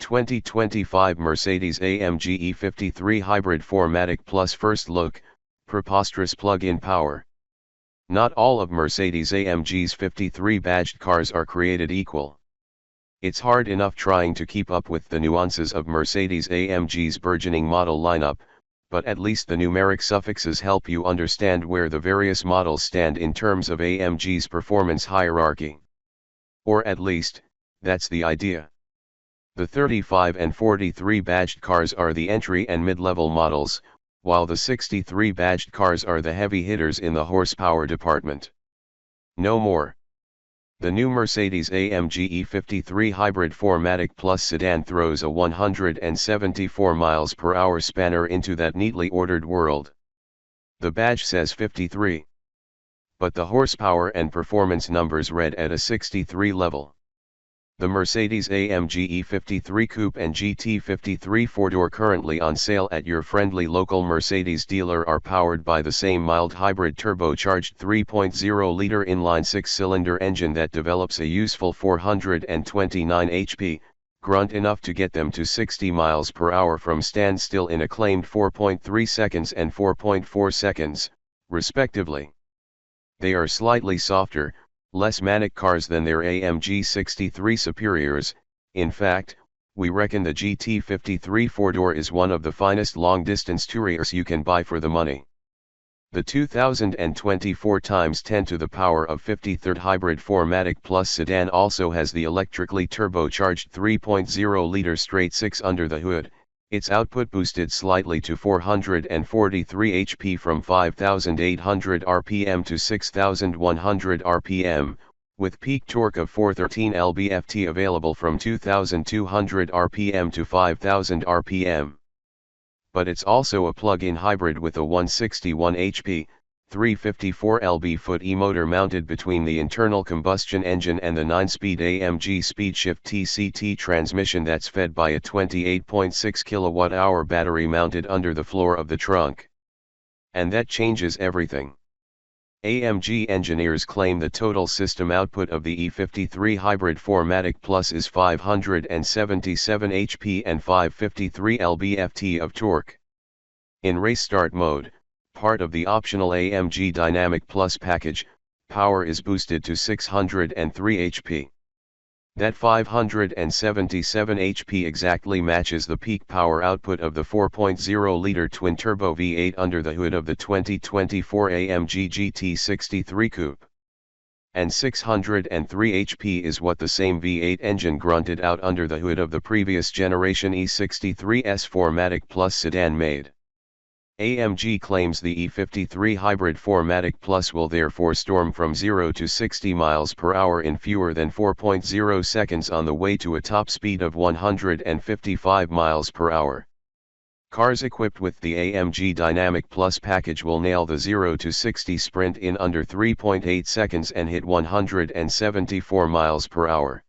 2025 Mercedes-AMG E53 Hybrid 4Matic Plus first look, preposterous plug-in power. Not all of Mercedes-AMG's 53 badged cars are created equal. It's hard enough trying to keep up with the nuances of Mercedes-AMG's burgeoning model lineup, but at least the numeric suffixes help you understand where the various models stand in terms of AMG's performance hierarchy. Or at least, that's the idea. The 35 and 43 badged cars are the entry and mid-level models, while the 63 badged cars are the heavy hitters in the horsepower department. No more. The new Mercedes-AMG E53 Hybrid 4Matic Plus sedan throws a 174 miles per hour spanner into that neatly ordered world. The badge says 53. But the horsepower and performance numbers read at a 63 level. The Mercedes-AMG E53 Coupe and GT53 4-door currently on sale at your friendly local Mercedes dealer are powered by the same mild hybrid turbocharged 3.0-liter inline six-cylinder engine that develops a useful 429 HP, grunt enough to get them to 60 miles per hour from standstill in a claimed 4.3 seconds and 4.4 seconds, respectively. They are slightly softer, less manic cars than their AMG 63 superiors. In fact, we reckon the GT53 4-door is one of the finest long-distance touriers you can buy for the money. The 2024 x 10 to the power of 53rd Hybrid 4Matic Plus sedan also has the electrically turbocharged 3.0-liter straight-six under the hood, its output boosted slightly to 443 HP from 5,800 RPM to 6,100 RPM, with peak torque of 413 lb-ft available from 2,200 RPM to 5,000 RPM. But it's also a plug-in hybrid with a 161 HP, 354 lb-ft e-motor mounted between the internal combustion engine and the 9-speed AMG SpeedShift TCT transmission that's fed by a 28.6 kWh battery mounted under the floor of the trunk. And that changes everything. AMG engineers claim the total system output of the E53 Hybrid 4Matic Plus is 577 HP and 553 lb-ft of torque. In race start mode, part of the optional AMG Dynamic Plus package, power is boosted to 603 HP. That 577 HP exactly matches the peak power output of the 4.0-liter twin-turbo V8 under the hood of the 2024 AMG GT63 Coupe. And 603 HP is what the same V8 engine grunted out under the hood of the previous generation E63's 4Matic Plus sedan made. AMG claims the E53 Hybrid 4Matic Plus will therefore storm from 0 to 60 miles per hour in fewer than 4.0 seconds on the way to a top speed of 155 miles per hour. Cars equipped with the AMG Dynamic Plus package will nail the 0 to 60 sprint in under 3.8 seconds and hit 174 miles per hour.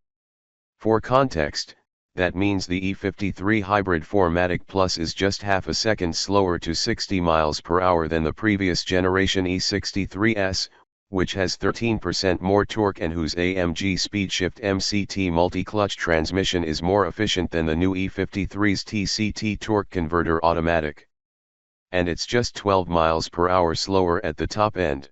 For context, that means the E53 Hybrid 4Matic Plus is just half a second slower to 60 miles per hour than the previous generation E63s, which has 13% more torque and whose AMG SpeedShift MCT multi-clutch transmission is more efficient than the new E53's TCT torque converter automatic. And it's just 12 miles per hour slower at the top end.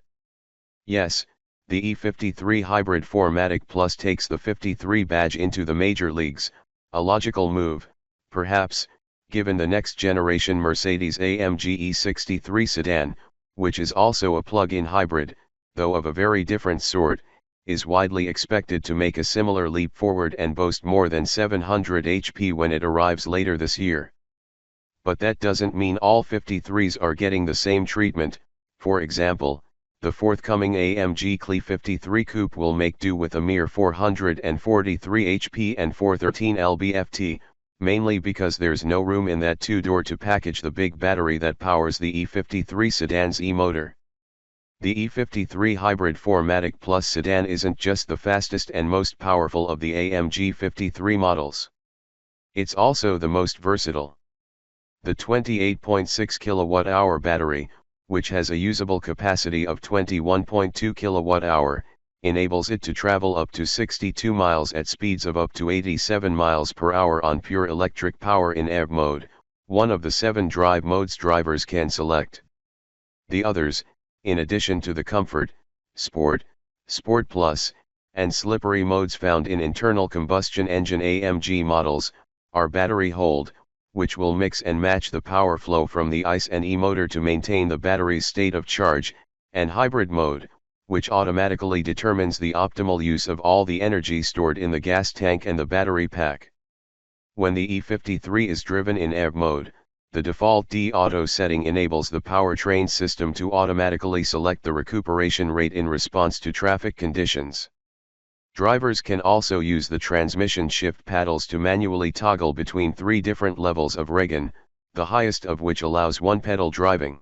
Yes, the E53 Hybrid 4Matic Plus takes the 53 badge into the major leagues. A logical move, perhaps, given the next-generation Mercedes-AMG E63 sedan, which is also a plug-in hybrid, though of a very different sort, is widely expected to make a similar leap forward and boast more than 700 HP when it arrives later this year. But that doesn't mean all 53s are getting the same treatment. For example, the forthcoming AMG E53 Coupe will make do with a mere 443 HP and 413 lb-ft, mainly because there's no room in that two-door to package the big battery that powers the E53 sedan's e-motor. The E53 Hybrid 4Matic Plus sedan isn't just the fastest and most powerful of the AMG 53 models. It's also the most versatile. The 28.6 kWh battery, which has a usable capacity of 21.2 kWh, enables it to travel up to 62 miles at speeds of up to 87 miles per hour on pure electric power in EV mode, one of the 7 drive modes drivers can select. The others, in addition to the Comfort, Sport, Sport Plus, and Slippery modes found in internal combustion engine AMG models, are battery hold, which will mix and match the power flow from the ICE and E-motor to maintain the battery's state of charge, and hybrid mode, which automatically determines the optimal use of all the energy stored in the gas tank and the battery pack. When the E53 is driven in EV mode, the default D-Auto setting enables the powertrain system to automatically select the recuperation rate in response to traffic conditions. Drivers can also use the transmission shift paddles to manually toggle between 3 different levels of regen, the highest of which allows one-pedal driving.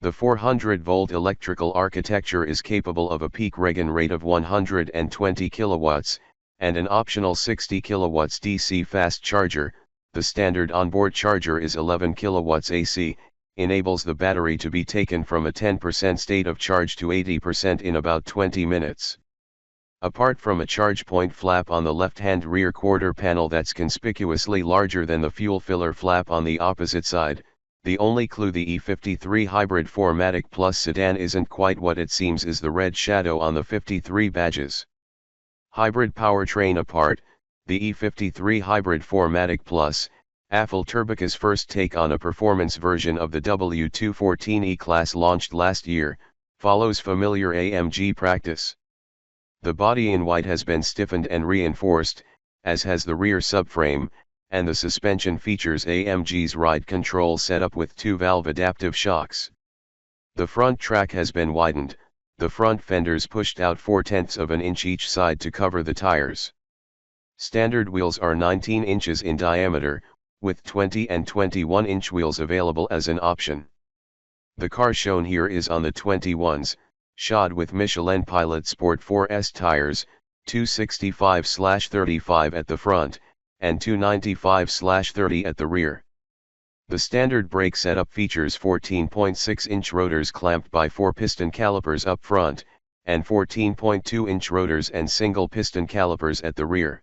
The 400-volt electrical architecture is capable of a peak regen rate of 120 kilowatts, and an optional 60 kilowatts DC fast charger. The standard onboard charger is 11 kilowatts AC, enables the battery to be taken from a 10% state of charge to 80% in about 20 minutes. Apart from a charge point flap on the left-hand rear quarter panel that's conspicuously larger than the fuel filler flap on the opposite side, the only clue the E53 hybrid 4Matic Plus sedan isn't quite what it seems is the red shadow on the 53 badges. Hybrid powertrain apart, the E53 hybrid 4Matic Plus, Afal Turbica's first take on a performance version of the W214 E-Class launched last year, follows familiar AMG practice. The body in white has been stiffened and reinforced, as has the rear subframe, and the suspension features AMG's ride control setup with 2-valve adaptive shocks. The front track has been widened, the front fenders pushed out 0.4 of an inch each side to cover the tires. Standard wheels are 19 inches in diameter, with 20 and 21-inch wheels available as an option. The car shown here is on the 21s, shod with Michelin Pilot Sport 4S tires, 265/35 at the front, and 295/30 at the rear. The standard brake setup features 14.6-inch rotors clamped by 4 piston calipers up front, and 14.2-inch rotors and single piston calipers at the rear.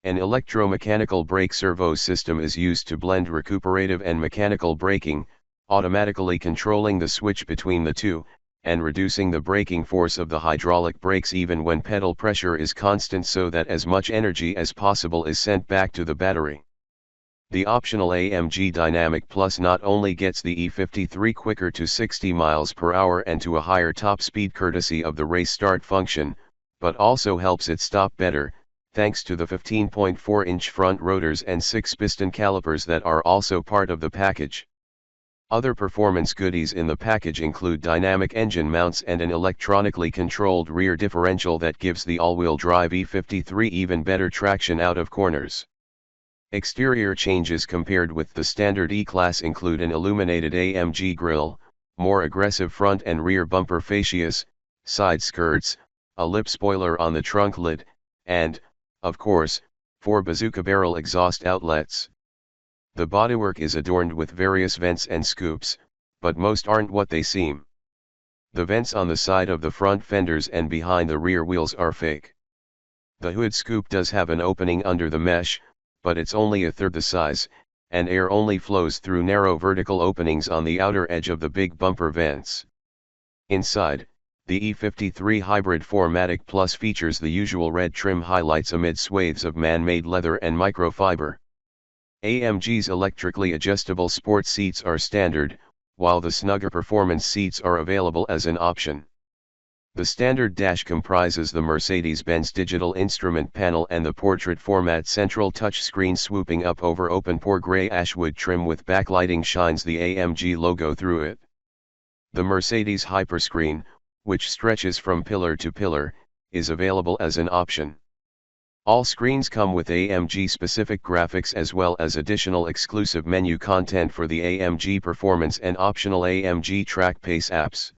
An electromechanical brake servo system is used to blend recuperative and mechanical braking, automatically controlling the switch between the two, and reducing the braking force of the hydraulic brakes even when pedal pressure is constant so that as much energy as possible is sent back to the battery. The optional AMG Dynamic Plus not only gets the E53 quicker to 60 miles per hour and to a higher top speed courtesy of the race start function, but also helps it stop better, thanks to the 15.4-inch front rotors and 6 piston calipers that are also part of the package. Other performance goodies in the package include dynamic engine mounts and an electronically controlled rear differential that gives the all-wheel drive E53 even better traction out of corners. Exterior changes compared with the standard E-Class include an illuminated AMG grille, more aggressive front and rear bumper fascias, side skirts, a lip spoiler on the trunk lid, and, of course, 4 bazooka barrel exhaust outlets. The bodywork is adorned with various vents and scoops, but most aren't what they seem. The vents on the side of the front fenders and behind the rear wheels are fake. The hood scoop does have an opening under the mesh, but it's only a third the size, and air only flows through narrow vertical openings on the outer edge of the big bumper vents. Inside, the E53 Hybrid 4Matic Plus features the usual red trim highlights amid swathes of man-made leather and microfiber. AMG's electrically adjustable sport seats are standard, while the snugger performance seats are available as an option. The standard dash comprises the Mercedes-Benz digital instrument panel and the portrait format central touchscreen swooping up over open-pore grey ashwood trim with backlighting shines the AMG logo through it. The Mercedes Hyperscreen, which stretches from pillar to pillar, is available as an option. All screens come with AMG-specific graphics as well as additional exclusive menu content for the AMG Performance and optional AMG Track Pace apps.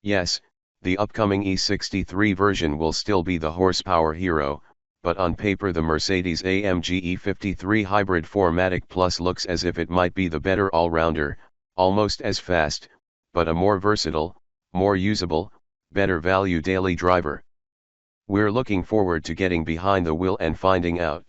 Yes, the upcoming E63 version will still be the horsepower hero, but on paper the Mercedes-AMG E53 Hybrid 4Matic Plus looks as if it might be the better all-rounder, almost as fast, but a more versatile, more usable, better value daily driver. We're looking forward to getting behind the wheel and finding out.